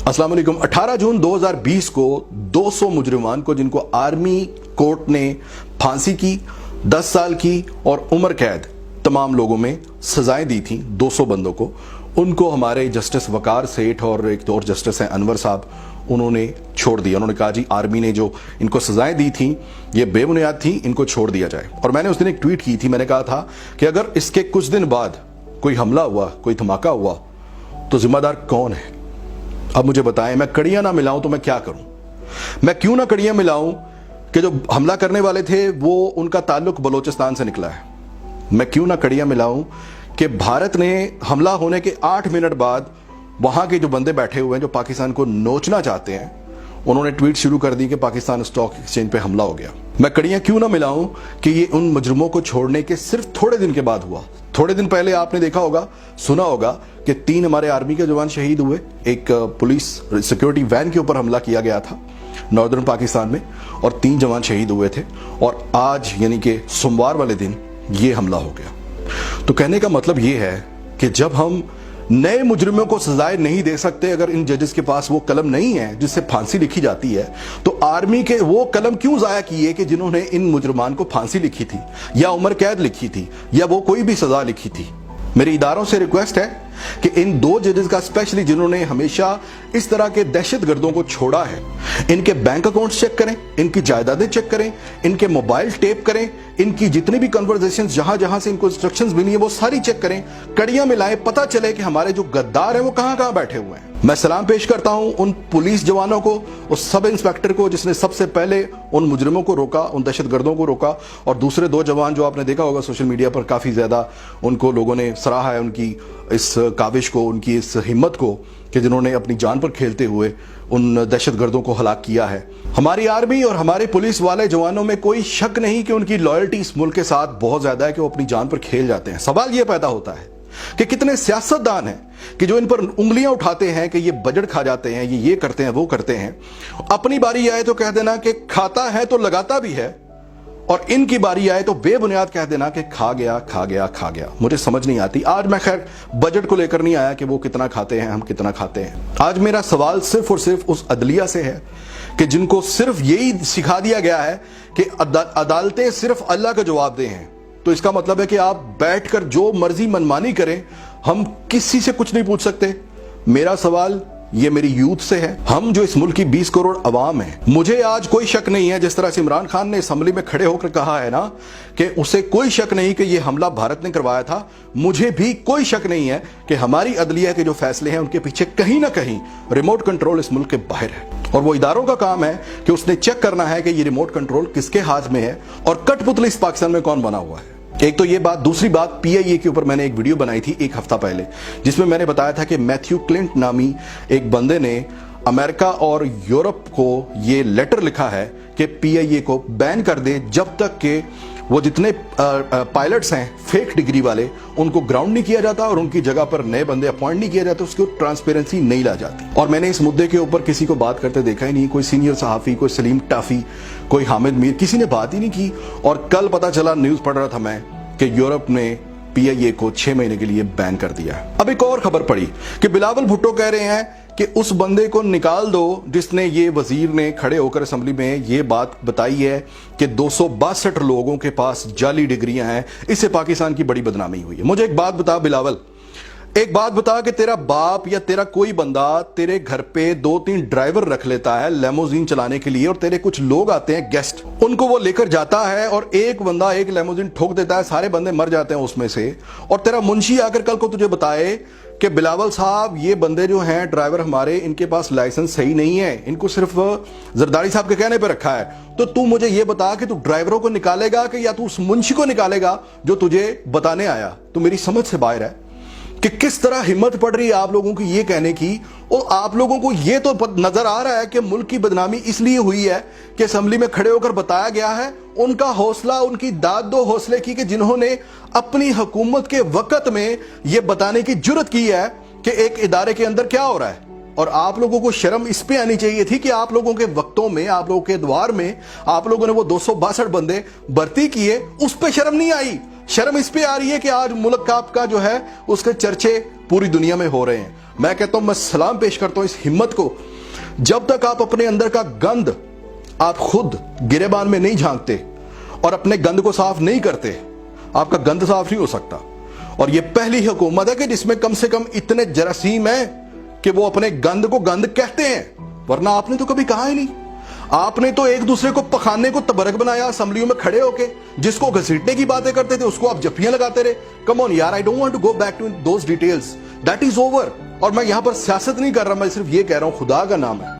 अस्सलाम वालेकुम। 18 जून 2020 को 200 मुजरिमान को, जिनको आर्मी कोर्ट ने फांसी की, 10 साल की और उम्र कैद तमाम लोगों में सजाएं दी थी, 200 बंदों को, उनको हमारे जस्टिस वकार सेठ और एक और जस्टिस हैं अनवर साहब, उन्होंने छोड़ दिया। उन्होंने कहा जी आर्मी ने जो इनको सजाएं दी थी ये बेबुनियाद थी, इनको छोड़ दिया जाए। और मैंने उस दिन एक ट्वीट की थी, मैंने कहा था कि अगर इसके कुछ दिन बाद कोई हमला हुआ, कोई धमाका हुआ, तो जिम्मेदार कौन है? अब मुझे बताएं, मैं कड़ियां ना मिलाऊं तो मैं क्या करूं? मैं क्यों ना कड़ियां मिलाऊं कि जो हमला करने वाले थे वो उनका ताल्लुक बलोचिस्तान से निकला है। मैं क्यों ना कड़ियां मिलाऊं कि भारत ने हमला होने के 8 मिनट बाद वहां के जो बंदे बैठे हुए हैं जो पाकिस्तान को नोचना चाहते हैं, उन्होंने ट्वीट शुरू कर दी कि पाकिस्तान स्टॉक एक्सचेंज पे हमला हो गया। मैं कड़ियां क्यों ना मिलाऊं कि ये उन मुजरिमों को छोड़ने के सिर्फ थोड़े दिन के बाद हुआ। थोड़े दिन पहले आपने देखा होगा, सुना होगा कि 3 हमारे आर्मी के जवान शहीद हुए। एक पुलिस सिक्योरिटी वैन के ऊपर हमला किया गया था नॉर्दर्न पाकिस्तान में और 3 जवान शहीद हुए थे, और आज यानी कि सोमवार वाले दिन ये हमला हो गया। तो कहने का मतलब ये है कि जब हम नए मुजरिमों को सजाएं नहीं दे सकते, अगर इन जजेस के पास वो कलम नहीं है जिससे फांसी लिखी जाती है, तो आर्मी के वो कलम क्यों जाया किए कि जिन्होंने इन मुजरिमान को फांसी लिखी थी या उम्र कैद लिखी थी या वो कोई भी सजा लिखी थी। मेरी इदारों से रिक्वेस्ट है कि इन 2 जजेस का, स्पेशली जिन्होंने हमेशा इस तरह के दहशतगर्दों को छोड़ा है, इनके बैंक अकाउंट्स चेक करें, इनकी जायदादें चेक करें, इनके मोबाइल टेप करें, इनकी जितनी भी कन्वर्सेशंस जहां जहां से इनको इंस्ट्रक्शंस मिली है वो सारी चेक करें, कड़ियां मिलाएं, पता चले कि हमारे जो गद्दार हैं वो कहां कहां बैठे हुए हैं। मैं सलाम पेश करता हूं उन पुलिस जवानों को, उस सब इंस्पेक्टर को जिसने सबसे पहले उन मुजरिमों को रोका, उन दहशतगर्दों को रोका, और दूसरे 2 जवान जो आपने देखा होगा सोशल मीडिया पर काफी ज्यादा उनको लोगों ने सराहा है, उनकी इस काविश को, उनकी इस हिम्मत को कि जिन्होंने अपनी जान पर खेलते हुए उन दहशतगर्दों को हलाक किया है। हमारी आर्मी और हमारे पुलिस वाले जवानों में कोई शक नहीं कि उनकी लॉयल्टी इस मुल्क के साथ बहुत ज्यादा है कि वो अपनी जान पर खेल जाते हैं। सवाल ये पैदा होता है कि कितने सियासतदान हैं कि जो इन पर उंगलियां उठाते हैं कि ये बजट खा जाते हैं, ये करते हैं, वो करते हैं। अपनी बारी आए तो कह देना कि खाता है तो लगाता भी है, और इनकी बारी आए तो बेबुनियाद कह देना कि खा गया खा गया खा गया। मुझे समझ नहीं आती। आज मैं खैर बजट को लेकर नहीं आया कि वो कितना खाते हैं, हम कितना खाते हैं। आज मेरा सवाल सिर्फ और सिर्फ उस अदलिया से है कि जिनको सिर्फ यही सिखा दिया गया है कि अदालतें सिर्फ अल्लाह का जवाब दे हैं। तो इसका मतलब है कि आप बैठकर जो मर्जी मनमानी करें, हम किसी से कुछ नहीं पूछ सकते। मेरा सवाल ये मेरी यूथ से है, हम जो इस मुल्क की 20 करोड़ अवाम है, मुझे आज कोई शक नहीं है, जिस तरह से इमरान खान ने असेंबली में खड़े होकर कहा है ना कि उसे कोई शक नहीं कि यह हमला भारत ने करवाया था, मुझे भी कोई शक नहीं है कि हमारी अदलिया के जो फैसले हैं उनके पीछे कहीं ना कहीं रिमोट कंट्रोल इस मुल्क के बाहर है। और वो इदारों का काम है कि उसने चेक करना है कि ये रिमोट कंट्रोल किसके हाथ में है और कठपुतली इस पाकिस्तान में कौन बना हुआ है। एक तो ये बात। दूसरी बात, PIA के ऊपर मैंने एक वीडियो बनाई थी 1 हफ्ता पहले, जिसमें मैंने बताया था कि मैथ्यू क्लिंट नामी एक बंदे ने अमेरिका और यूरोप को ये लेटर लिखा है कि PIA को बैन कर दे जब तक कि वो जितने पायलट्स हैं फेक डिग्री वाले, उनको ग्राउंड नहीं किया जाता और उनकी जगह पर नए बंदे अपॉइंट नहीं किया जाता, उसकी ट्रांसपेरेंसी नहीं ला जाती। और मैंने इस मुद्दे के ऊपर किसी को बात करते देखा ही नहीं। कोई सीनियर सहाफी, कोई सलीम टाफी, कोई हामिद मीर, किसी ने बात ही नहीं की। और कल पता चला, न्यूज पढ़ रहा था मैं, कि यूरोप ने PIA को 6 महीने के लिए बैन कर दिया। अब एक और खबर पड़ी कि बिलावल भुट्टो कह रहे हैं कि उस बंदे को निकाल दो जिसने, ये वजीर ने खड़े होकर असेंबली में ये बात बताई है कि 262 लोगों के पास जाली डिग्रियां हैं, इससे पाकिस्तान की बड़ी बदनामी हुई है। मुझे एक बात बता बिलावल, एक बात बता कि तेरा बाप या तेरा कोई बंदा तेरे घर पे 2-3 ड्राइवर रख लेता है लेमोजीन चलाने के लिए, और तेरे कुछ लोग आते हैं गेस्ट, उनको वो लेकर जाता है और एक बंदा एक लेमोजीन ठोक देता है, सारे बंदे मर जाते हैं उसमें से, और तेरा मुंशी आकर कल को तुझे बताए कि बिलावल साहब ये बंदे जो हैं ड्राइवर हमारे, इनके पास लाइसेंस सही नहीं है, इनको सिर्फ जरदारी साहब के कहने पे रखा है। तो तू मुझे ये बता कि तू ड्राइवरों को निकालेगा कि या तू उस मुंशी को निकालेगा जो तुझे बताने आया? तो मेरी समझ से बाहर है कि किस तरह हिम्मत पड़ रही है आप लोगों की ये कहने की। और आप लोगों को ये तो नजर आ रहा है कि मुल्क की बदनामी इसलिए हुई है कि असेंबली में खड़े होकर बताया गया है, उनका हौसला, उनकी दाद दो हौसले की कि जिन्होंने अपनी हुकूमत के वक्त में यह बताने की जुर्रत की है कि एक इदारे के अंदर क्या हो रहा है। और आप लोगों को शर्म इस पे आनी चाहिए थी कि आप लोगों के वक्तों में, आप लोगों के द्वार में आप लोगों ने वो 262 बंदे भर्ती किए, उस पे शर्म नहीं आई। शर्म इस पे आ रही है कि आज मुल्क का जो है उसके चर्चे पूरी दुनिया में हो रहे हैं। میں کہتا ہوں میں سلام پیش کرتا ہوں اس ہمت کو. جب تک آپ اپنے اندر کا گند آپ خود گریبان میں نہیں جھانکتے اور اپنے گند کو صاف نہیں کرتے, آپ کا گند صاف نہیں ہو سکتا. اور یہ پہلی حکومت ہے کہ جس میں کم سے کم اتنے جراثیم ہیں کہ وہ اپنے گند کو گند کہتے ہیں, ورنہ آپ نے تو کبھی کہا ہی نہیں. آپ نے تو ایک دوسرے کو پخانے کو تبرک بنایا اسمبلیوں میں کھڑے ہو کے, جس کو گھسیٹنے کی باتیں کرتے تھے اس کو آپ جفیاں لگاتے رہے. کم آن یار, I don't want to go back to those details. That is over. اور میں یہاں پر سیاست نہیں کر رہا, میں صرف یہ کہہ رہا ہوں خدا کا نام ہے